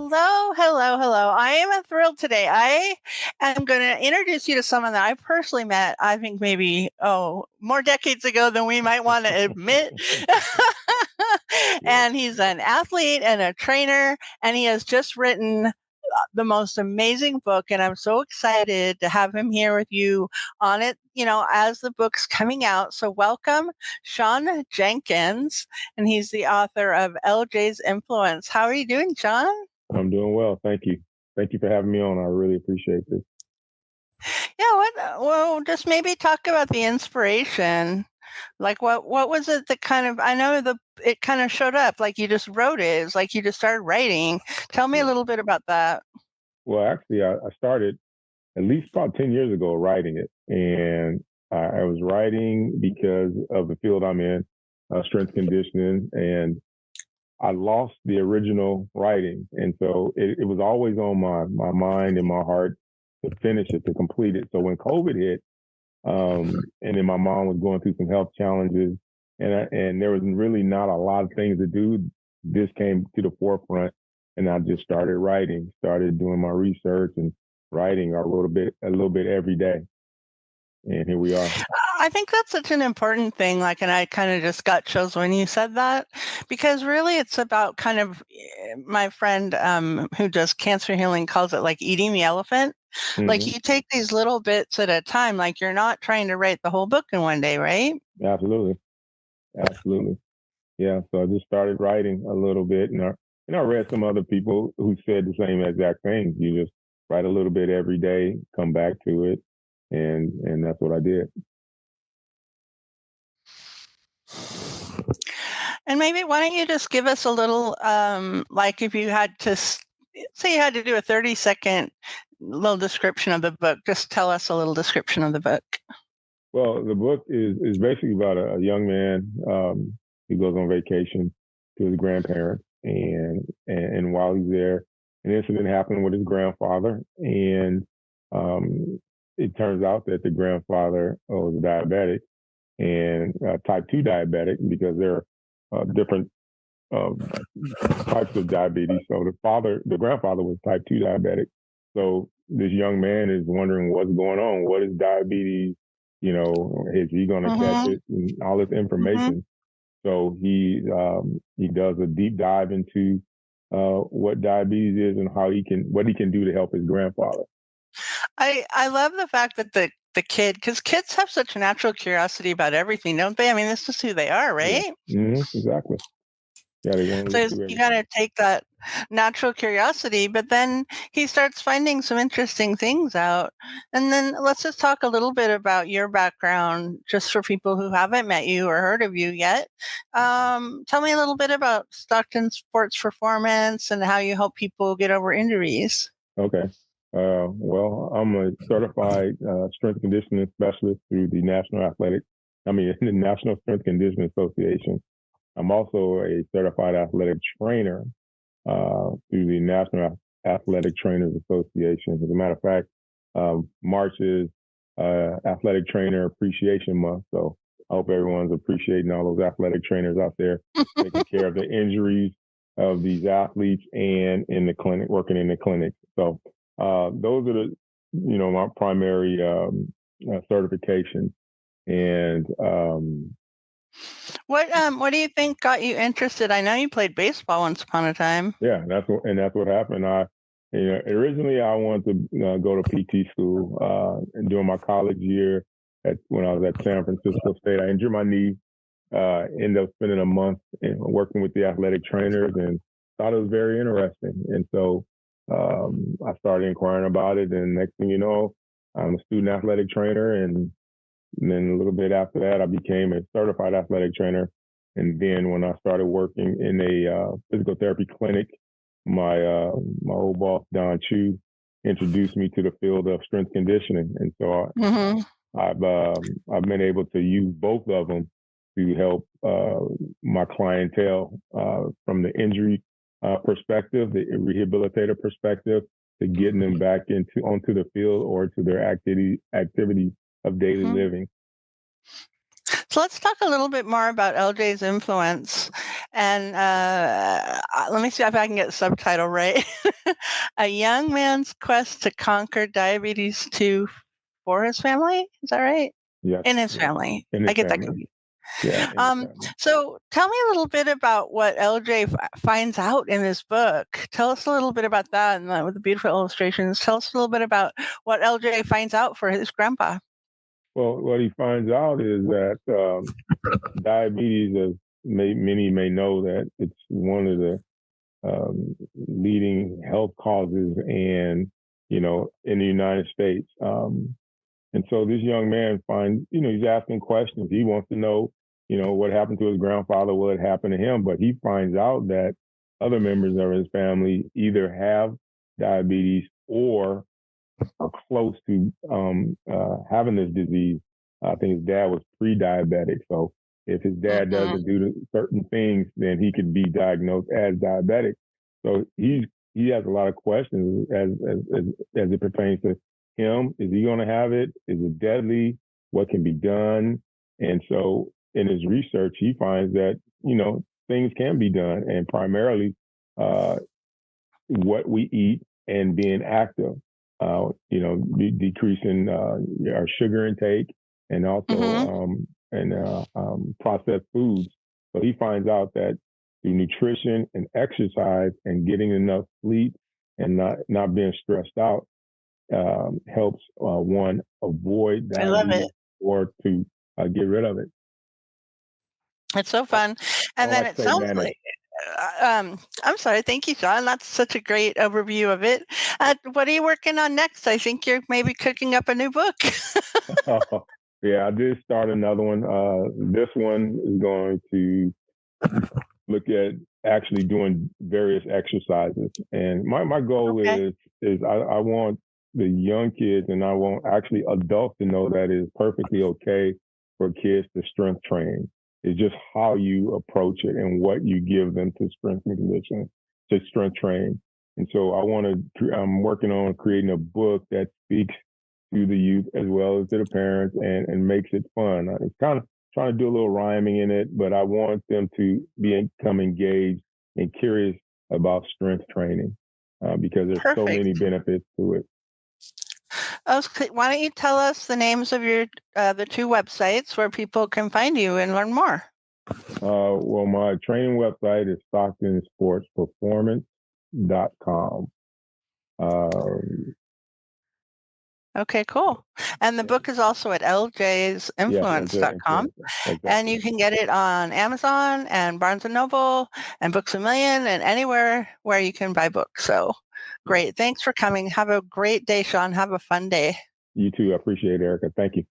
Hello, hello, hello. I am thrilled today. I am going to introduce you to someone that I personally met, I think maybe, more decades ago than we might want to admit. And he's an athlete and a trainer, and he has just written the most amazing book. And I'm so excited to have him here with you on it, as the book's coming out. So welcome, Shawn Jenkins, and he's the author of LJ's Influence. How are you doing, Shawn? I'm doing well. Thank you. Thank you for having me on. I really appreciate this. Yeah, well, just maybe talk about the inspiration. Like what was it that I know it kind of showed up, like you just wrote it. It's like you just started writing. Tell me a little bit about that. Well, actually, I started at least about 10 years ago writing it. And I was writing because of the field I'm in, strength conditioning, and I lost the original writing. And so it was always on my mind and my heart to finish it, to complete it. So when COVID hit, and then my mom was going through some health challenges, and there was really not a lot of things to do, this came to the forefront, and I just started writing, started doing my research and writing a little bit every day. And here we are. I think that's such an important thing. And I kind of just got chills when you said that, because really it's about my friend who does cancer healing calls it like eating the elephant. Mm-hmm. Like you take these little bits at a time, like you're not trying to write the whole book in one day, right? Absolutely. Yeah. So I just started writing a little bit, and I read some other people who said the same exact thing. You just write a little bit every day, come back to it, and that's what I did. And maybe why don't you just give us a little, like if you had to say you had to do a 30-second little description of the book, just tell us a little description of the book. Well, the book is basically about a young man who goes on vacation to his grandparents, and while he's there, an incident happened with his grandfather, and it turns out that the grandfather was diabetic, and type 2 diabetic, because there are different types of diabetes. So the grandfather was type 2 diabetic. So this young man is wondering what's going on. What is diabetes? Is he going to catch it? And all this information. So he does a deep dive into what diabetes is and what he can do to help his grandfather. I love the fact that the kid, because kids have such a natural curiosity about everything, don't they? I mean, this is who they are, right? Yeah. Exactly. Yeah, they want to So you got to take that natural curiosity, but then he starts finding some interesting things out. And then let's just talk a little bit about your background, just for people who haven't met you or heard of you yet. Tell me a little bit about Stockton Sports Performance and how you help people get over injuries. Okay. Well, I'm a certified strength conditioning specialist through the National Strength Conditioning Association. I'm also a certified athletic trainer through the National Athletic Trainers Association. As a matter of fact, March is Athletic Trainer Appreciation Month. So I hope everyone's appreciating all those athletic trainers out there taking care of the injuries of these athletes and in the clinic, working in the clinic. So those are my primary certifications. And what do you think got you interested? I know you played baseball once upon a time. Yeah, that's what happened. Originally I wanted to go to PT school. And during my college year, when I was at San Francisco State, I injured my knee. Ended up spending a month working with the athletic trainers, and thought it was very interesting. And so I started inquiring about it. And next thing you know, I'm a student athletic trainer, and then a little bit after that, I became a certified athletic trainer. And then when I started working in a physical therapy clinic, my old boss, Don Chu, introduced me to the field of strength conditioning. And so I've been able to use both of them to help my clientele from the injury perspective, the rehabilitative perspective, to getting them back onto the field or to their activity of daily living. So let's talk a little bit more about LJ's Influence. And let me see if I can get the subtitle right. A young man's quest to conquer diabetes 2 for his family. Is that right? Yes. In his family. In I his get that family. confused. Yeah, in his family. So tell me a little bit about what LJ finds out in this book. Tell us a little bit about that, and with the beautiful illustrations. Tell us a little bit about what LJ finds out for his grandpa. Well, what he finds out is that diabetes, as many may know, that it's one of the leading health causes, and in the United States. And so this young man finds, he's asking questions. He wants to know, what happened to his grandfather, what happened to him. But he finds out that other members of his family either have diabetes or are close to having this disease. I think his dad was pre-diabetic. So if his dad doesn't do certain things, then he could be diagnosed as diabetic. So he has a lot of questions as it pertains to him. Is he going to have it? Is it deadly? What can be done? And so in his research, he finds that, things can be done, and primarily what we eat and being active, decreasing our sugar intake, and also processed foods. So he finds out that through nutrition and exercise and getting enough sleep and not being stressed out helps one avoid I love diabetes it. or to get rid of it. It's so fun. And then it sounds like, I'm sorry. Thank you, Shawn. That's such a great overview of it. What are you working on next? I think you're maybe cooking up a new book. Yeah, I did start another one. This one is going to look at actually doing various exercises. And my goal Okay. is I want the young kids, and I want actually adults to know that it's perfectly okay for kids to strength train. It's just how you approach it and what you give them to strength and conditioning, to strength train. And so I'm working on creating a book that speaks to the youth as well as to the parents, and makes it fun. It's kind of trying to do a little rhyming in it, but I want them to become engaged and curious about strength training because there's so Perfect. many benefits to it. Why don't you tell us the names of your the two websites where people can find you and learn more? Well, my training website is StocktonSportsPerformance.com. Okay, cool. And the book is also at ljsinfluence.com. Exactly. And you can get it on Amazon and Barnes & Noble and Books A Million and anywhere where you can buy books. So great. Thanks for coming. Have a great day, Shawn. Have a fun day. You too. I appreciate it, Erica. Thank you.